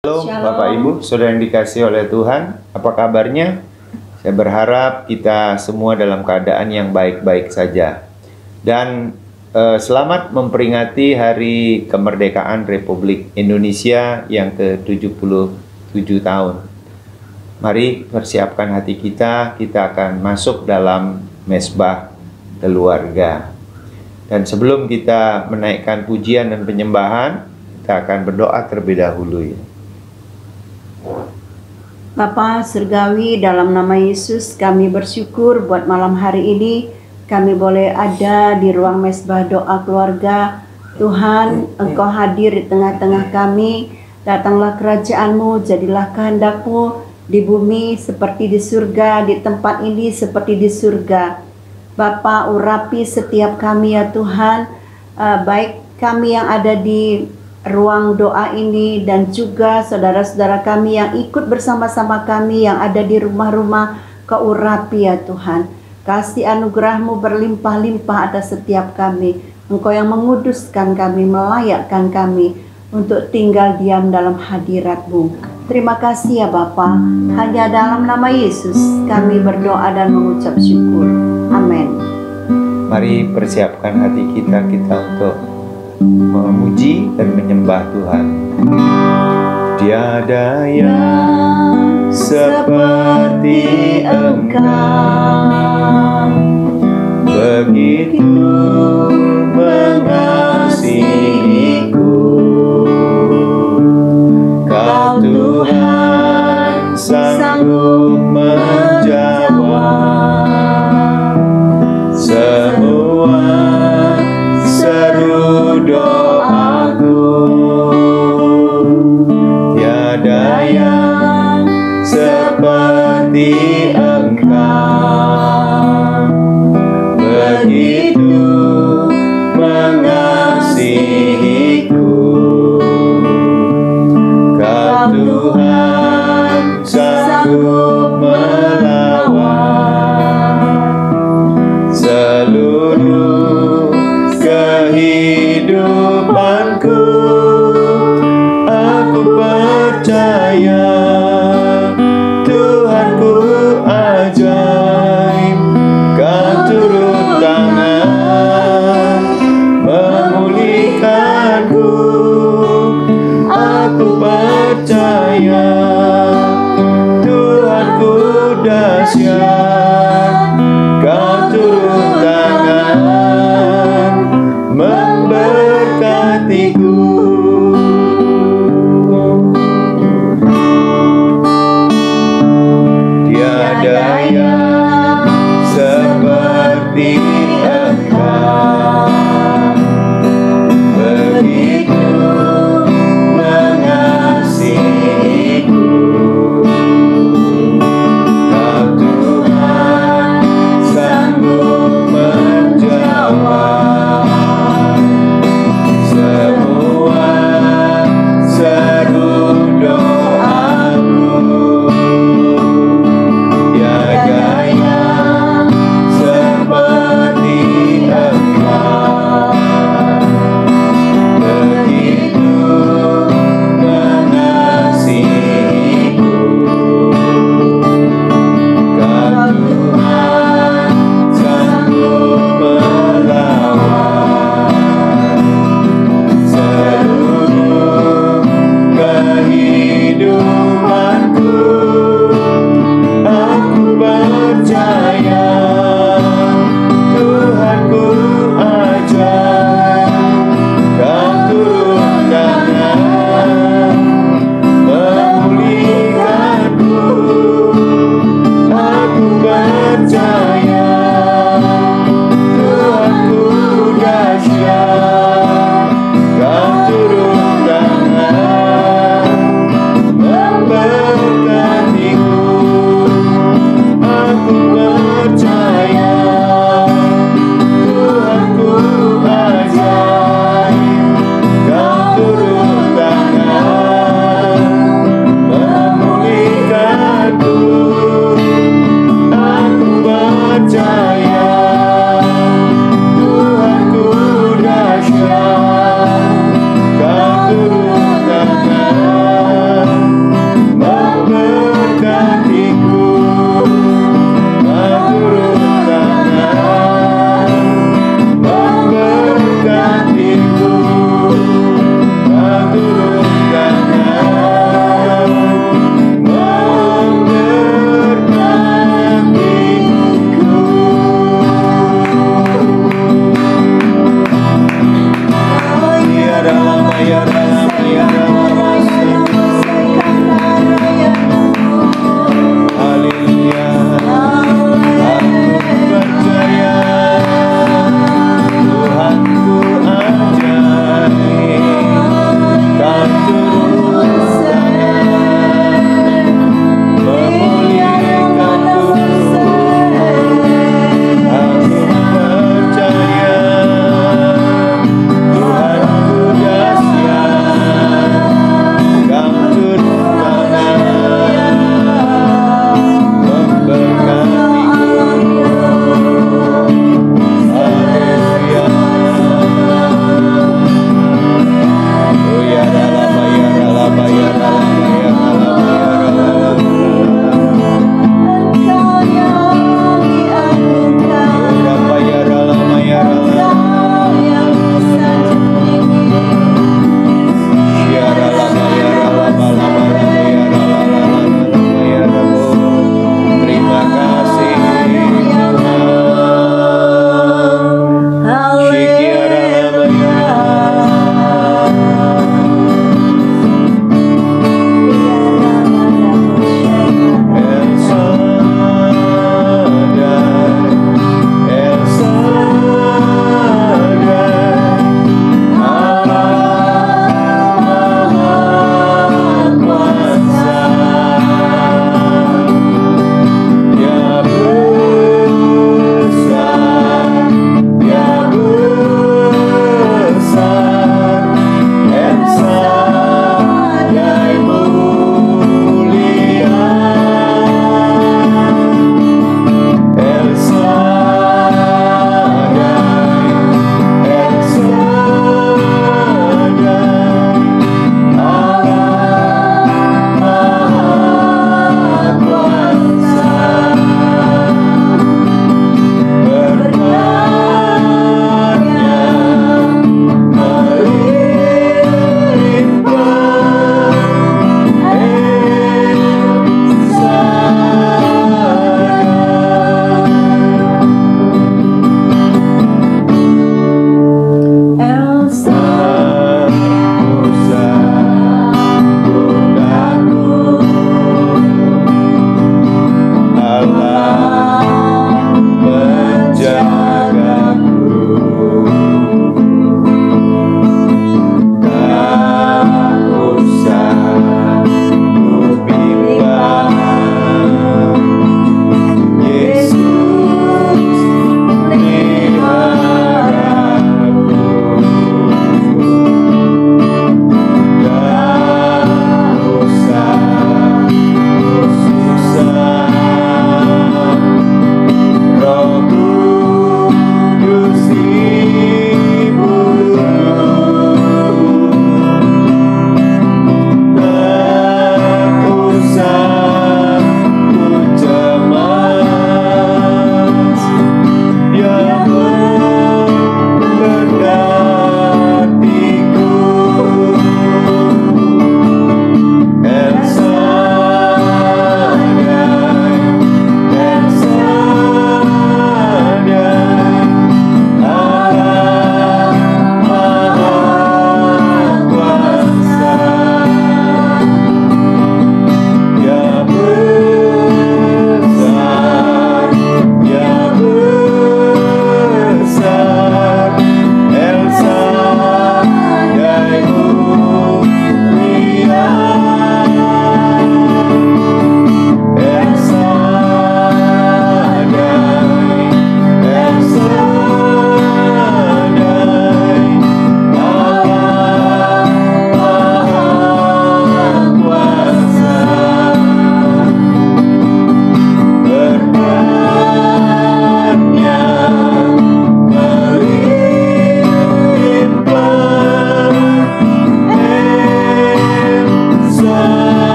Halo Shalom. Bapak Ibu, Saudara yang dikasihi oleh Tuhan, apa kabarnya? Saya berharap kita semua dalam keadaan yang baik-baik saja. Dan selamat memperingati Hari Kemerdekaan Republik Indonesia yang ke-77 tahun. Mari persiapkan hati kita akan masuk dalam mesbah keluarga. Dan sebelum kita menaikkan pujian dan penyembahan, kita akan berdoa terlebih dahulu ya. Bapa Surgawi, dalam nama Yesus kami bersyukur buat malam hari ini kami boleh ada di ruang mesbah doa keluarga. Tuhan, Engkau hadir di tengah-tengah kami. Datanglah kerajaan-Mu, jadilah kehendak-Mu di bumi seperti di surga, di tempat ini seperti di surga. Bapa, urapi setiap kami ya Tuhan, baik kami yang ada di ruang doa ini dan juga saudara-saudara kami yang ikut bersama-sama kami yang ada di rumah-rumah. Kau urapi ya Tuhan, kasih anugerah-Mu berlimpah-limpah atas setiap kami. Engkau yang menguduskan kami, melayakkan kami untuk tinggal diam dalam hadirat-Mu. Terima kasih ya Bapa, hanya dalam nama Yesus kami berdoa dan mengucap syukur. Amin. Mari persiapkan hati kita untuk memuji dan menyembah Tuhan. Tiada yang seperti Engkau, begitu mengasihiku. Kau Tuhan sanggup menjawab semua seru doaku. Tiada yang seperti Engkau, begitu mengasihiku. Kau Tuhan sanggup melawan seluruh kehidupanku. Aku percaya Tuhanku ajaib. Kau turun tangan memulihkanku. Aku percaya Tuhanku dahsyat. Kau turun tangan memberkatiku. Tiada yang seperti Engkau, begitu mengasihiku. Kau Tuhan sanggup menjawab semua seru doaku. Tiada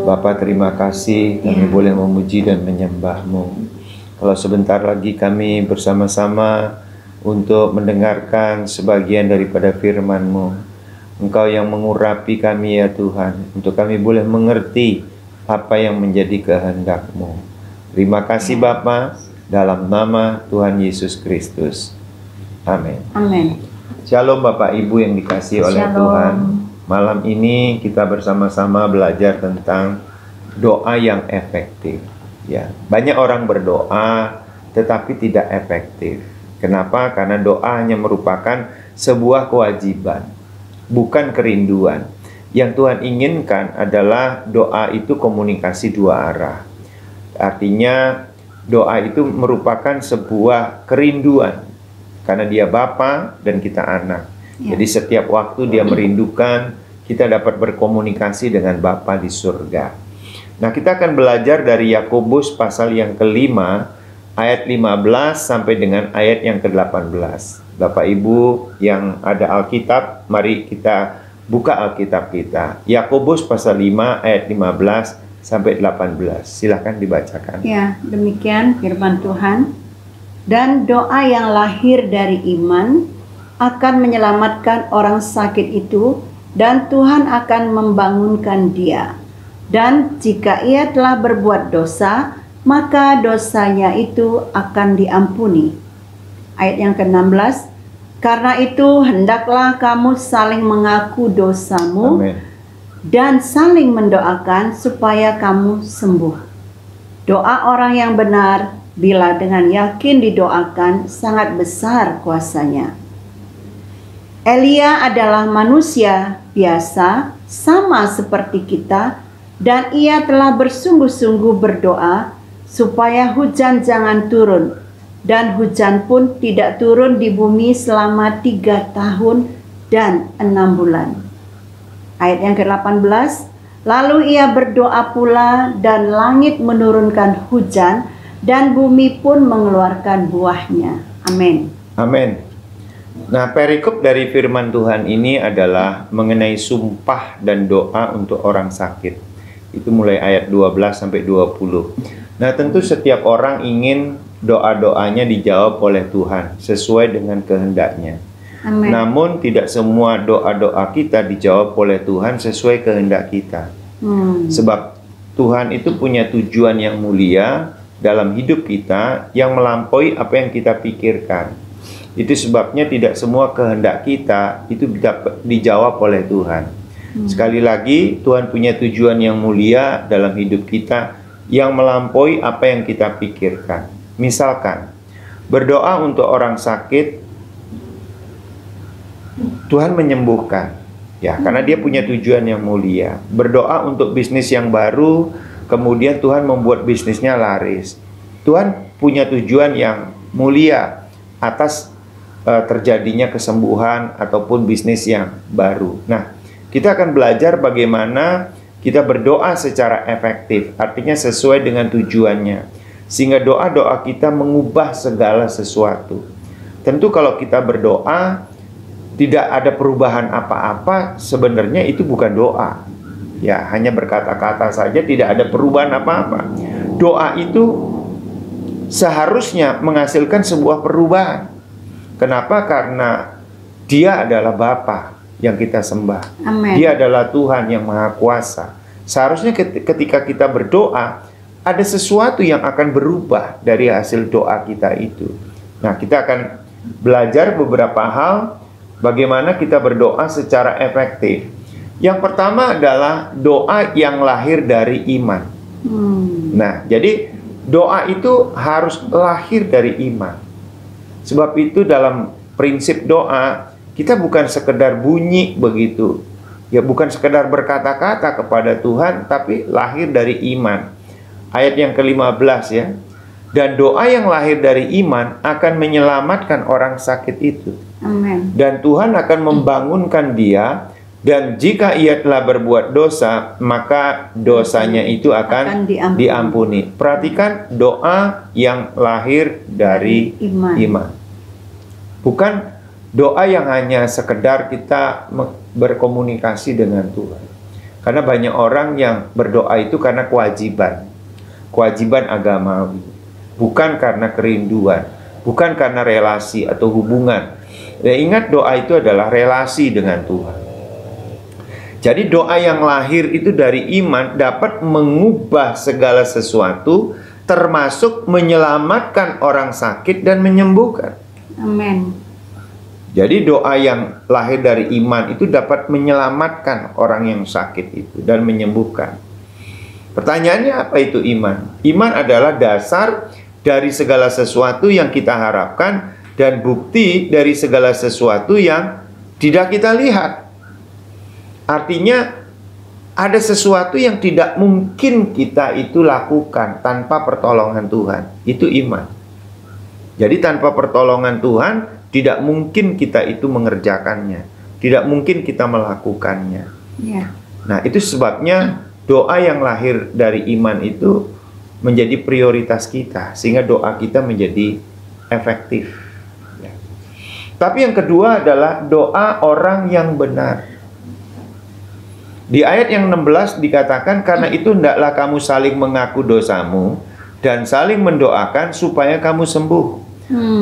Bapa, terima kasih kami boleh memuji dan menyembah-Mu. Kalau sebentar lagi kami bersama-sama untuk mendengarkan sebagian daripada firman-Mu. Engkau yang mengurapi kami ya Tuhan, untuk kami boleh mengerti apa yang menjadi kehendak-Mu. Terima kasih Bapa, dalam nama Tuhan Yesus Kristus. Amin. Amin. Shalom Bapak Ibu yang dikasihi oleh Tuhan. Malam ini kita bersama-sama belajar tentang doa yang efektif. Ya, banyak orang berdoa tetapi tidak efektif. Kenapa? Karena doa hanya merupakan sebuah kewajiban, bukan kerinduan. Yang Tuhan inginkan adalah doa itu komunikasi dua arah. Artinya doa itu merupakan sebuah kerinduan karena Dia Bapa dan kita anak. Jadi setiap waktu Dia merindukan, kita dapat berkomunikasi dengan Bapa di surga. Nah, kita akan belajar dari Yakobus pasal yang kelima, ayat 15 sampai dengan ayat yang ke-18. Bapak Ibu yang ada Alkitab, mari kita buka Alkitab kita. Yakobus pasal 5 ayat 15 sampai 18. Silakan dibacakan. Ya, demikian firman Tuhan. Dan doa yang lahir dari iman akan menyelamatkan orang sakit itu, dan Tuhan akan membangunkan dia. Dan jika ia telah berbuat dosa, maka dosanya itu akan diampuni. Ayat yang ke-16, karena itu hendaklah kamu saling mengaku dosamu. Amin. Dan saling mendoakan supaya kamu sembuh. Doa orang yang benar bila dengan yakin didoakan sangat besar kuasanya. Elia adalah manusia biasa, sama seperti kita, dan ia telah bersungguh-sungguh berdoa supaya hujan jangan turun, dan hujan pun tidak turun di bumi selama 3 tahun dan 6 bulan. Ayat yang ke-18, lalu ia berdoa pula, dan langit menurunkan hujan, dan bumi pun mengeluarkan buahnya. Amin. Amin. Nah, perikop dari firman Tuhan ini adalah mengenai sumpah dan doa untuk orang sakit. Itu mulai ayat 12 sampai 20. Nah, tentu setiap orang ingin doa-doanya dijawab oleh Tuhan sesuai dengan kehendaknya. Amin. Namun tidak semua doa-doa kita dijawab oleh Tuhan sesuai kehendak kita. Sebab Tuhan itu punya tujuan yang mulia dalam hidup kita yang melampaui apa yang kita pikirkan. Itu sebabnya tidak semua kehendak kita itu dijawab oleh Tuhan. Sekali lagi, Tuhan punya tujuan yang mulia dalam hidup kita yang melampaui apa yang kita pikirkan. Misalkan, berdoa untuk orang sakit, Tuhan menyembuhkan. Ya, karena Dia punya tujuan yang mulia. Berdoa untuk bisnis yang baru, kemudian Tuhan membuat bisnisnya laris. Tuhan punya tujuan yang mulia atas terjadinya kesembuhan ataupun bisnis yang baru. Nah, kita akan belajar bagaimana kita berdoa secara efektif, artinya sesuai dengan tujuannya, sehingga doa-doa kita mengubah segala sesuatu. Tentu kalau kita berdoa tidak ada perubahan apa-apa, sebenarnya itu bukan doa. Ya, hanya berkata-kata saja, tidak ada perubahan apa-apa. Doa itu seharusnya menghasilkan sebuah perubahan. Kenapa? Karena Dia adalah Bapa yang kita sembah. Amen. Dia adalah Tuhan yang Maha Kuasa. Seharusnya ketika kita berdoa, ada sesuatu yang akan berubah dari hasil doa kita itu. Nah, kita akan belajar beberapa hal bagaimana kita berdoa secara efektif. Yang pertama adalah doa yang lahir dari iman. Nah, jadi doa itu harus lahir dari iman. Sebab itu dalam prinsip doa, kita bukan sekedar bunyi begitu. Ya, bukan sekedar berkata-kata kepada Tuhan, tapi lahir dari iman. Ayat yang ke-15 ya. Dan doa yang lahir dari iman akan menyelamatkan orang sakit itu. Amin. Dan Tuhan akan membangunkan dia, Dan jika ia telah berbuat dosa, maka dosanya itu akan diampuni. Perhatikan doa yang lahir dari iman. Bukan doa yang hanya sekedar kita berkomunikasi dengan Tuhan. Karena banyak orang yang berdoa itu karena kewajiban agamawi. Bukan karena kerinduan, bukan karena relasi atau hubungan. Ya, ingat doa itu adalah relasi dengan Tuhan. Jadi doa yang lahir itu dari iman dapat mengubah segala sesuatu, termasuk menyelamatkan orang sakit dan menyembuhkan. Amin. Jadi doa yang lahir dari iman itu dapat menyelamatkan orang yang sakit itu dan menyembuhkan. Pertanyaannya, apa itu iman? Iman adalah dasar dari segala sesuatu yang kita harapkan dan bukti dari segala sesuatu yang tidak kita lihat. Artinya ada sesuatu yang tidak mungkin kita itu lakukan tanpa pertolongan Tuhan. Itu iman. Jadi tanpa pertolongan Tuhan tidak mungkin kita itu mengerjakannya. Tidak mungkin kita melakukannya. Ya. Nah, itu sebabnya doa yang lahir dari iman itu menjadi prioritas kita, sehingga doa kita menjadi efektif. Ya. Tapi yang kedua adalah doa orang yang benar. Di ayat yang 16 dikatakan, karena itu hendaklah kamu saling mengaku dosamu dan saling mendoakan supaya kamu sembuh.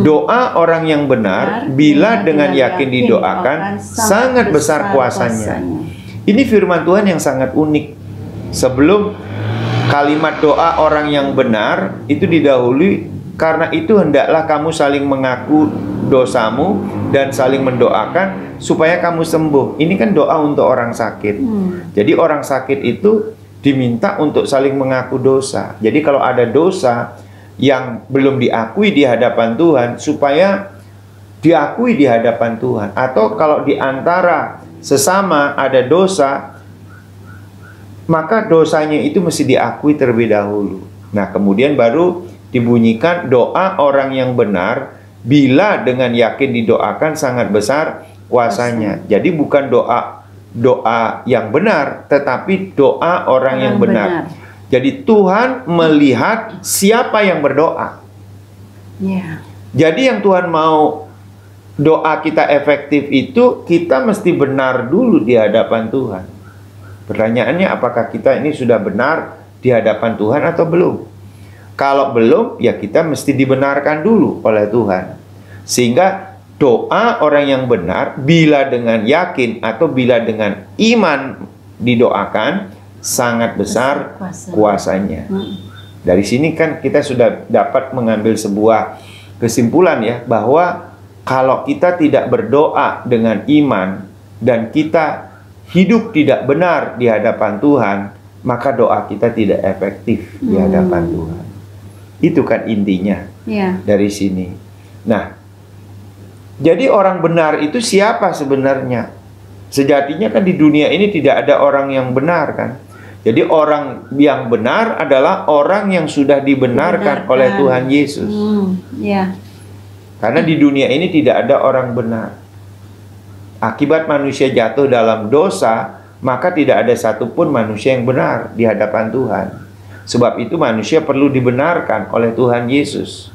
Doa orang yang benar, bila dengan yakin didoakan, sangat besar kuasanya. Ini firman Tuhan yang sangat unik. Sebelum kalimat doa orang yang benar itu didahului, karena itu hendaklah kamu saling mengaku dosamu dan saling mendoakan supaya kamu sembuh. Ini kan doa untuk orang sakit. Jadi orang sakit itu diminta untuk saling mengaku dosa. Jadi kalau ada dosa yang belum diakui di hadapan Tuhan, supaya diakui di hadapan Tuhan. Atau kalau di antara sesama ada dosa, maka dosanya itu mesti diakui terlebih dahulu. Nah, kemudian baru dibunyikan doa orang yang benar, bila dengan yakin didoakan sangat besar kuasanya. Jadi bukan doa yang benar, tetapi doa orang yang benar. Jadi Tuhan melihat siapa yang berdoa. Ya. Jadi yang Tuhan mau doa kita efektif itu, kita mesti benar dulu di hadapan Tuhan. Pertanyaannya, apakah kita ini sudah benar di hadapan Tuhan atau belum? Kalau belum, ya kita mesti dibenarkan dulu oleh Tuhan. Sehingga doa orang yang benar, bila dengan yakin atau bila dengan iman didoakan, sangat besar kuasanya. Dari sini kan kita sudah dapat mengambil sebuah kesimpulan ya, bahwa kalau kita tidak berdoa dengan iman dan kita hidup tidak benar di hadapan Tuhan, maka doa kita tidak efektif di hadapan Tuhan. Itu kan intinya dari sini. Nah, jadi orang benar itu siapa sebenarnya? Sejatinya kan di dunia ini tidak ada orang yang benar kan. Jadi orang yang benar adalah orang yang sudah dibenarkan oleh Tuhan Yesus. Karena di dunia ini tidak ada orang benar. Akibat manusia jatuh dalam dosa, maka tidak ada satupun manusia yang benar di hadapan Tuhan. Sebab itu manusia perlu dibenarkan oleh Tuhan Yesus.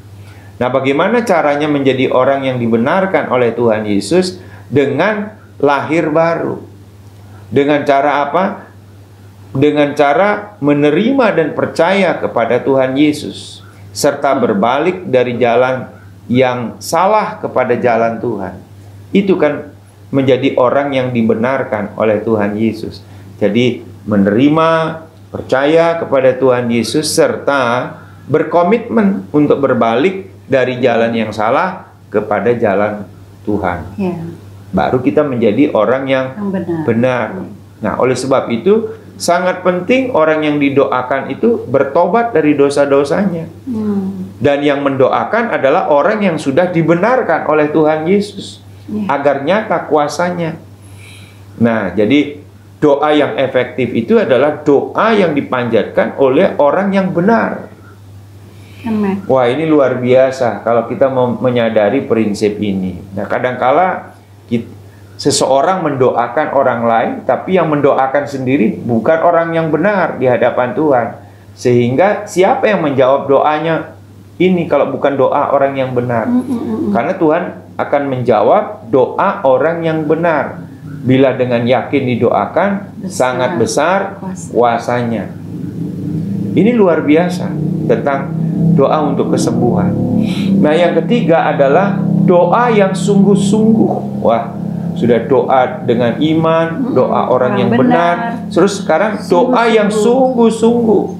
Nah, bagaimana caranya menjadi orang yang dibenarkan oleh Tuhan Yesus? Dengan lahir baru. Dengan cara apa? Dengan cara menerima dan percaya kepada Tuhan Yesus, serta berbalik dari jalan yang salah kepada jalan Tuhan. Itu kan menjadi orang yang dibenarkan oleh Tuhan Yesus. Jadi menerima, percaya kepada Tuhan Yesus, serta berkomitmen untuk berbalik dari jalan yang salah kepada jalan Tuhan. Baru kita menjadi orang yang benar. Nah, oleh sebab itu sangat penting orang yang didoakan itu bertobat dari dosa-dosanya. Dan yang mendoakan adalah orang yang sudah dibenarkan oleh Tuhan Yesus, agar nyata kuasanya. Nah, jadi doa yang efektif itu adalah doa yang dipanjatkan oleh orang yang benar. Wah, ini luar biasa kalau kita mau menyadari prinsip ini. Nah, kadangkala seseorang mendoakan orang lain, tapi yang mendoakan sendiri bukan orang yang benar di hadapan Tuhan. Sehingga siapa yang menjawab doanya ini kalau bukan doa orang yang benar? Karena Tuhan akan menjawab doa orang yang benar. Bila dengan yakin didoakan, sangat besar kuasanya. Ini luar biasa tentang doa untuk kesembuhan. Nah, yang ketiga adalah doa yang sungguh-sungguh. Wah, sudah doa dengan iman, doa orang yang benar. Terus sekarang doa yang sungguh-sungguh.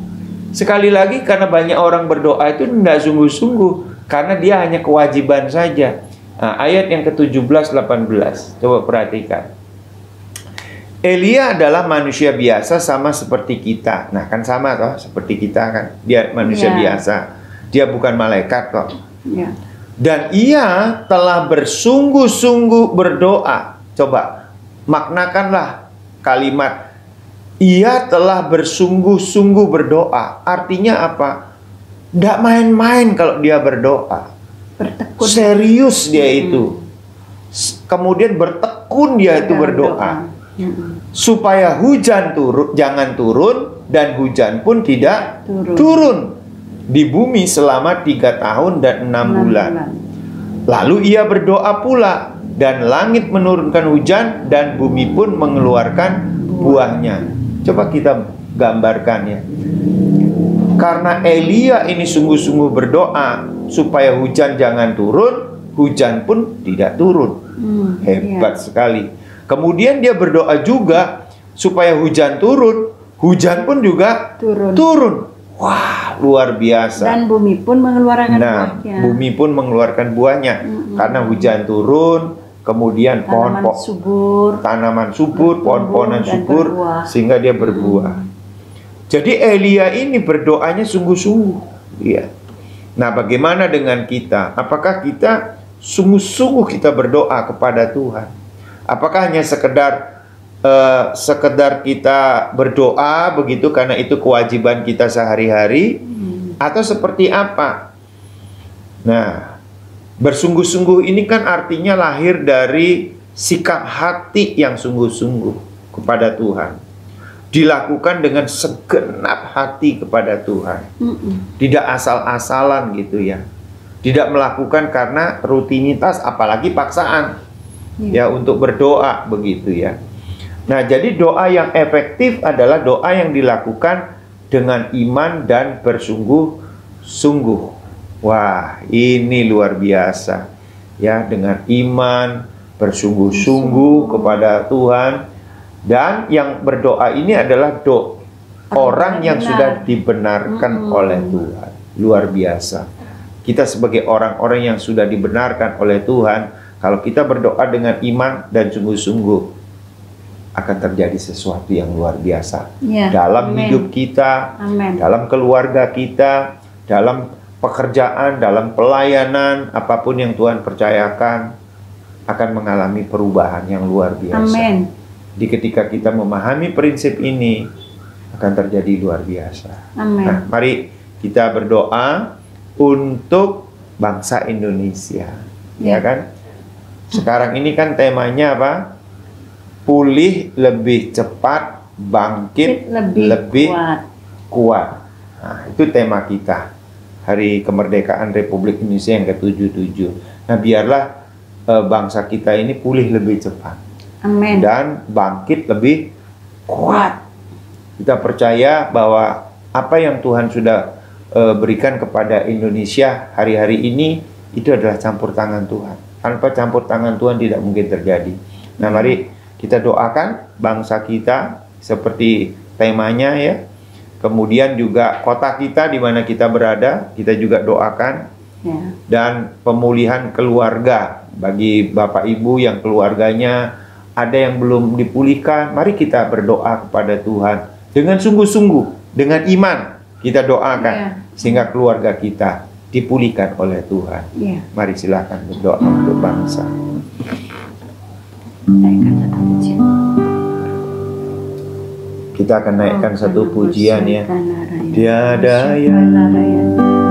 Sekali lagi, karena banyak orang berdoa itu tidak sungguh-sungguh, karena dia hanya kewajiban saja. Nah, ayat yang ke-17-18, coba perhatikan. Elia adalah manusia biasa sama seperti kita. Nah, kan sama toh, seperti kita kan. Dia manusia biasa. Dia bukan malaikat kok. Dan ia telah bersungguh-sungguh berdoa. Coba, maknakanlah kalimat ia telah bersungguh-sungguh berdoa. Artinya apa? Tidak main-main kalau dia berdoa. Bertekun. Serius dia itu. Kemudian bertekun dia itu berdoa. Supaya hujan jangan turun, dan hujan pun tidak turun di bumi selama 3 tahun dan 6 bulan. Lalu ia berdoa pula, dan langit menurunkan hujan, dan bumi pun mengeluarkan buahnya. Coba kita gambarkan ya. Karena Elia ini sungguh-sungguh berdoa supaya hujan jangan turun, hujan pun tidak turun. Hebat sekali. Kemudian dia berdoa juga supaya hujan turun, hujan pun juga turun. Wah, luar biasa. Dan bumi pun mengeluarkan buahnya. Bumi pun mengeluarkan buahnya. Karena hujan turun, kemudian tanaman subur, pohon-pohonan subur, sehingga dia berbuah. Jadi Elia ini berdoanya sungguh-sungguh. Iya. Nah, bagaimana dengan kita? Apakah kita sungguh-sungguh kita berdoa kepada Tuhan? Apakah hanya sekedar kita berdoa begitu karena itu kewajiban kita sehari-hari, atau seperti apa? Nah, bersungguh-sungguh ini kan artinya lahir dari sikap hati yang sungguh-sungguh kepada Tuhan. Dilakukan dengan segenap hati kepada Tuhan. Tidak asal-asalan gitu ya. Tidak melakukan karena rutinitas, apalagi paksaan. Ya, untuk berdoa begitu ya. Nah, jadi doa yang efektif adalah doa yang dilakukan dengan iman dan bersungguh-sungguh. Wah, ini luar biasa. Ya, dengan iman, bersungguh-sungguh kepada Tuhan. Dan yang berdoa ini adalah orang yang sudah dibenarkan oleh Tuhan. Luar biasa. Kita sebagai orang-orang yang sudah dibenarkan oleh Tuhan, kalau kita berdoa dengan iman dan sungguh-sungguh, akan terjadi sesuatu yang luar biasa. Dalam hidup kita, dalam keluarga kita, dalam pekerjaan, dalam pelayanan, apapun yang Tuhan percayakan, akan mengalami perubahan yang luar biasa. Di ketika kita memahami prinsip ini, akan terjadi luar biasa. Nah, mari kita berdoa untuk bangsa Indonesia, ya kan? Sekarang ini kan temanya apa? Pulih lebih cepat, bangkit lebih kuat. Nah, itu tema kita. Hari Kemerdekaan Republik Indonesia yang ke-77. Nah, biarlah bangsa kita ini pulih lebih cepat. Dan bangkit lebih kuat. Kita percaya bahwa apa yang Tuhan sudah berikan kepada Indonesia hari-hari ini, itu adalah campur tangan Tuhan. Tanpa campur tangan Tuhan tidak mungkin terjadi. Nah, mari kita doakan bangsa kita seperti temanya ya. Kemudian juga kota kita di mana kita berada, kita juga doakan. Dan pemulihan keluarga bagi Bapak Ibu yang keluarganya ada yang belum dipulihkan, mari kita berdoa kepada Tuhan dengan sungguh-sungguh, dengan iman kita doakan sehingga keluarga kita dipulihkan oleh Tuhan. Mari silakan berdoa untuk bangsa. Kita akan naikkan satu pujian ya. Tiada yang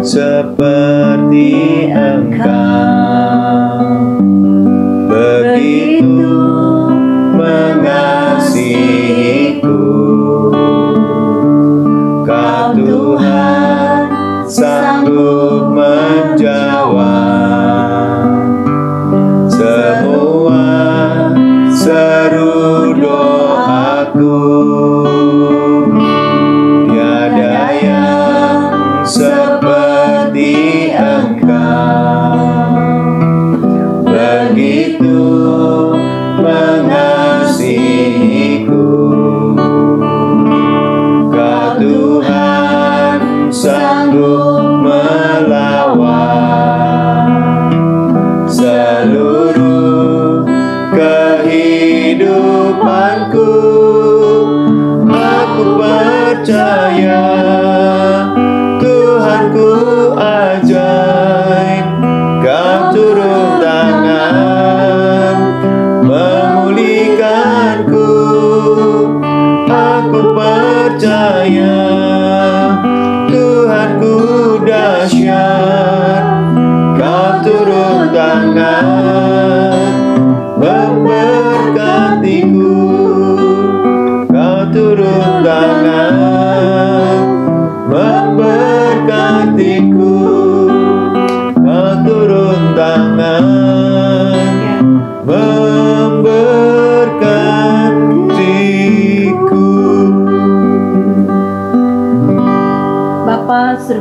seperti Engkau, begitu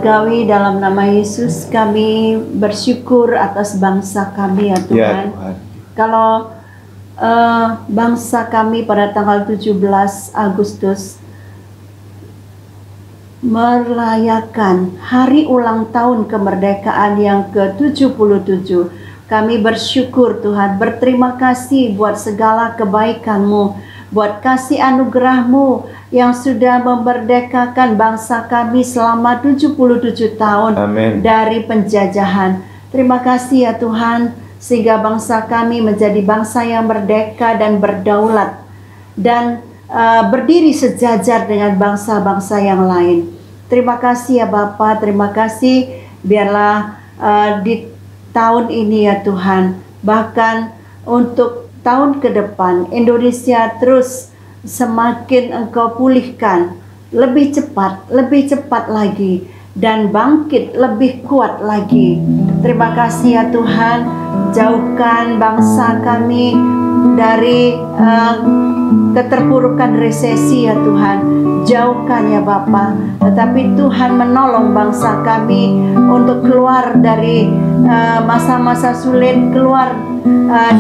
surgawi, dalam nama Yesus kami bersyukur atas bangsa kami ya Ya Tuhan. Tuhan. Kalau bangsa kami pada tanggal 17 Agustus merayakan hari ulang tahun kemerdekaan yang ke-77, kami bersyukur Tuhan, berterima kasih buat segala kebaikan-Mu, buat kasih anugerah-Mu yang sudah memerdekakan bangsa kami selama 77 tahun Amin. dari penjajahan. Terima kasih ya Tuhan, sehingga bangsa kami menjadi bangsa yang merdeka dan berdaulat dan berdiri sejajar dengan bangsa-bangsa yang lain. Terima kasih ya Bapa, terima kasih. Biarlah di tahun ini ya Tuhan, bahkan untuk tahun ke depan, Indonesia terus semakin Engkau pulihkan lebih cepat lagi, dan bangkit lebih kuat lagi. Terima kasih ya Tuhan, jauhkan bangsa kami dari keterpurukan resesi ya Tuhan, jauhkan ya Bapa. Tetapi Tuhan menolong bangsa kami untuk keluar dari masa-masa sulit, keluar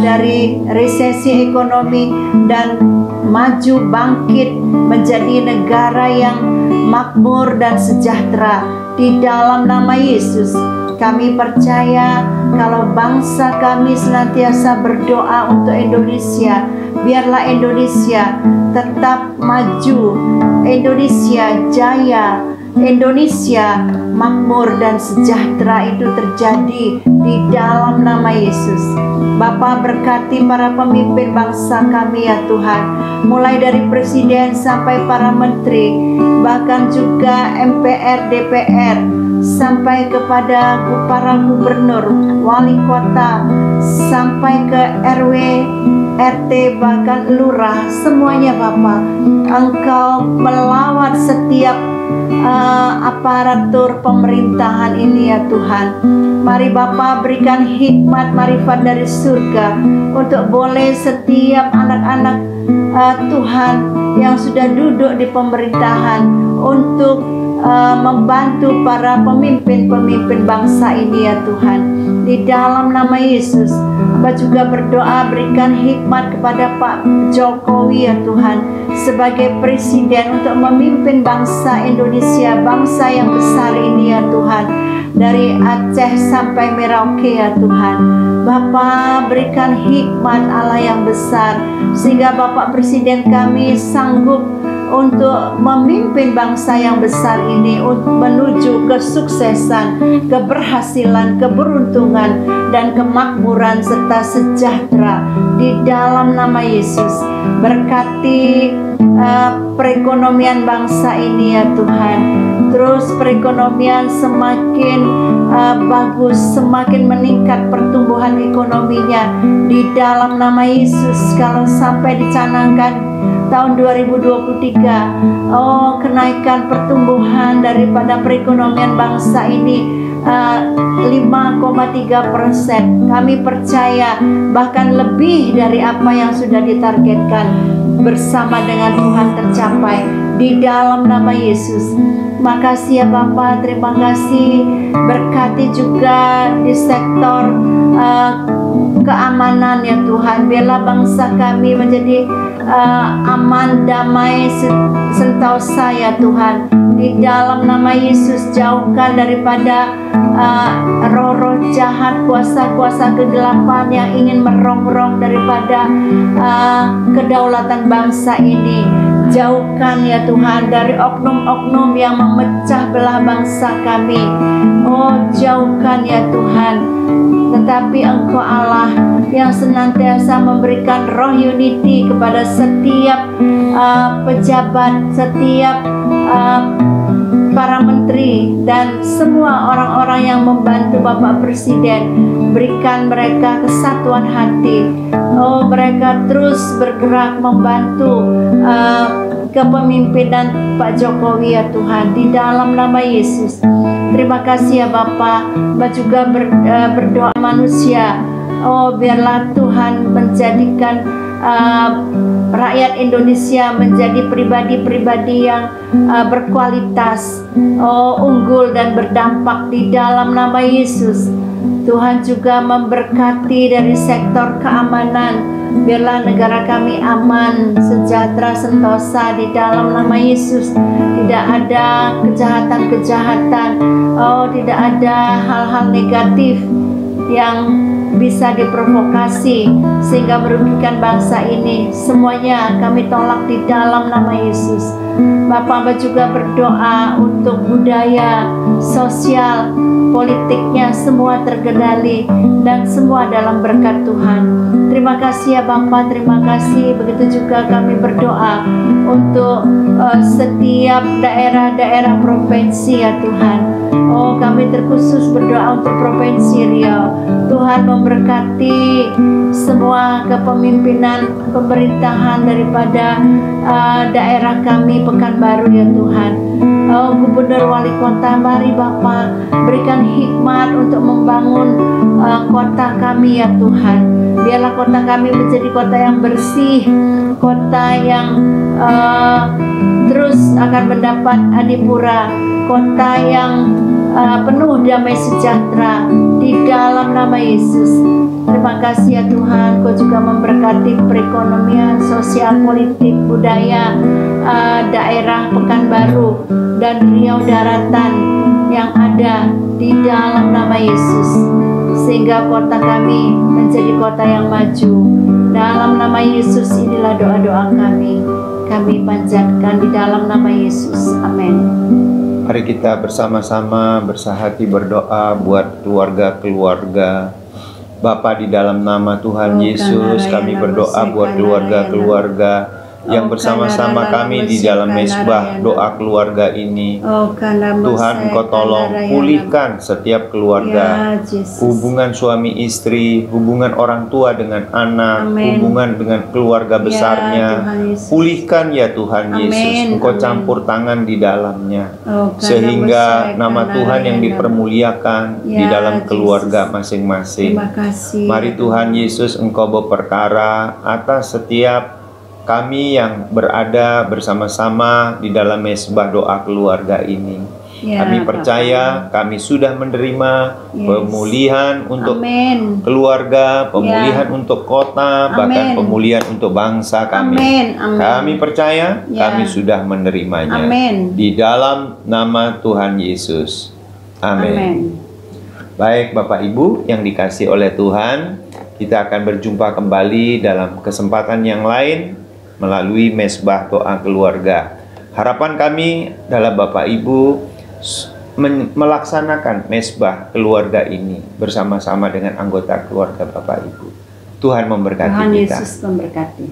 dari resesi ekonomi, dan maju bangkit menjadi negara yang makmur dan sejahtera. Di dalam nama Yesus kami percaya kalau bangsa kami senantiasa berdoa untuk Indonesia, biarlah Indonesia tetap maju, Indonesia jaya, Indonesia makmur dan sejahtera itu terjadi di dalam nama Yesus. Bapa, berkati para pemimpin bangsa kami ya Tuhan, mulai dari presiden sampai para menteri, bahkan juga MPR, DPR, sampai kepada para gubernur, wali kota, sampai ke RW, RT, bahkan lurah, semuanya Bapa. Engkau melawat setiap aparatur pemerintahan ini ya Tuhan. Mari Bapa berikan hikmat marifat dari surga untuk boleh setiap anak-anak Tuhan yang sudah duduk di pemerintahan untuk membantu para pemimpin-pemimpin bangsa ini ya Tuhan. Di dalam nama Yesus, Hamba juga berdoa berikan hikmat kepada Pak Jokowi ya Tuhan, sebagai presiden untuk memimpin bangsa Indonesia, bangsa yang besar ini ya Tuhan, dari Aceh sampai Merauke ya Tuhan. Bapa, berikan hikmat Allah yang besar, sehingga Bapak Presiden kami sanggup untuk memimpin bangsa yang besar ini untuk menuju kesuksesan, keberhasilan, keberuntungan, dan kemakmuran serta sejahtera di dalam nama Yesus. Berkati perekonomian bangsa ini ya Tuhan. Terus perekonomian semakin bagus, semakin meningkat pertumbuhan ekonominya di dalam nama Yesus. Kalau sampai dicanangkan tahun 2023, kenaikan pertumbuhan daripada perekonomian bangsa ini 5,3%. Kami percaya bahkan lebih dari apa yang sudah ditargetkan bersama dengan Tuhan tercapai di dalam nama Yesus. Makasih ya Bapa, terima kasih. Berkati juga di sektor keamanan ya Tuhan. Biarlah bangsa kami menjadi aman, damai, sentosa ya Tuhan. Di dalam nama Yesus, jauhkan daripada roh-roh jahat, kuasa-kuasa kegelapan yang ingin merongrong daripada kedaulatan bangsa ini. Jauhkan ya Tuhan dari oknum-oknum yang memecah belah bangsa kami. Jauhkan ya Tuhan. Tetapi Engkau Allah yang senantiasa memberikan roh unity kepada setiap pejabat, setiap para menteri, dan semua orang-orang yang membantu Bapak Presiden. Berikan mereka kesatuan hati. Mereka terus bergerak membantu kepemimpinan Pak Jokowi ya Tuhan, di dalam nama Yesus. Terima kasih ya Bapa. Mbak juga berdoa manusia Oh, biarlah Tuhan menjadikan rakyat Indonesia menjadi pribadi-pribadi yang berkualitas, unggul dan berdampak di dalam nama Yesus. Tuhan juga memberkati dari sektor keamanan. Biarlah negara kami aman, sejahtera, sentosa di dalam nama Yesus. Tidak ada kejahatan-kejahatan, tidak ada hal-hal negatif yang bisa diprovokasi sehingga merugikan bangsa ini. Semuanya kami tolak di dalam nama Yesus. Bapak Amba juga berdoa untuk budaya, sosial, politiknya semua terkendali dan semua dalam berkat Tuhan. Terima kasih ya Bapak, terima kasih. Begitu juga kami berdoa untuk setiap daerah-daerah provinsi ya Tuhan. Kami terkhusus berdoa untuk Provinsi Riau. Tuhan memberkati semua kepemimpinan pemerintahan daripada daerah kami Pekanbaru ya Tuhan. Gubernur Wali Kota, mari Bapak berikan hikmat untuk membangun kota kami ya Tuhan. Biarlah kota kami menjadi kota yang bersih, kota yang terus akan mendapat adipura, kota yang penuh damai sejahtera di dalam nama Yesus. Terima kasih ya Tuhan, Kau juga memberkati perekonomian, sosial, politik, budaya daerah Pekanbaru dan Riau Daratan yang ada di dalam nama Yesus, sehingga kota kami menjadi kota yang maju. Dalam nama Yesus inilah doa-doa kami panjatkan di dalam nama Yesus. Amin. Mari kita bersama-sama bersahati berdoa buat keluarga-keluarga. Bapa, di dalam nama Tuhan Yesus, kami berdoa buat keluarga-keluarga yang bersama-sama kami di dalam mezbah doa keluarga ini. Tuhan, Engkau tolong pulihkan setiap keluarga, hubungan suami istri, hubungan orang tua dengan anak, hubungan dengan keluarga besarnya. Pulihkan ya Tuhan Yesus, Engkau campur tangan di dalamnya, sehingga nama Tuhan yang dipermuliakan di dalam keluarga masing-masing. Mari Tuhan Yesus, Engkau berperkara atas setiap kami yang berada bersama-sama di dalam mezbah doa keluarga ini. Kami percaya kami sudah menerima pemulihan untuk keluarga, pemulihan untuk kota, bahkan pemulihan untuk bangsa kami. Kami percaya kami sudah menerimanya. Di dalam nama Tuhan Yesus. Amin. Baik Bapak Ibu yang dikasih oleh Tuhan, kita akan berjumpa kembali dalam kesempatan yang lain melalui mezbah doa keluarga. Harapan kami adalah Bapak Ibu melaksanakan mezbah keluarga ini bersama-sama dengan anggota keluarga Bapak Ibu. Tuhan memberkati kita. Tuhan Yesus memberkati.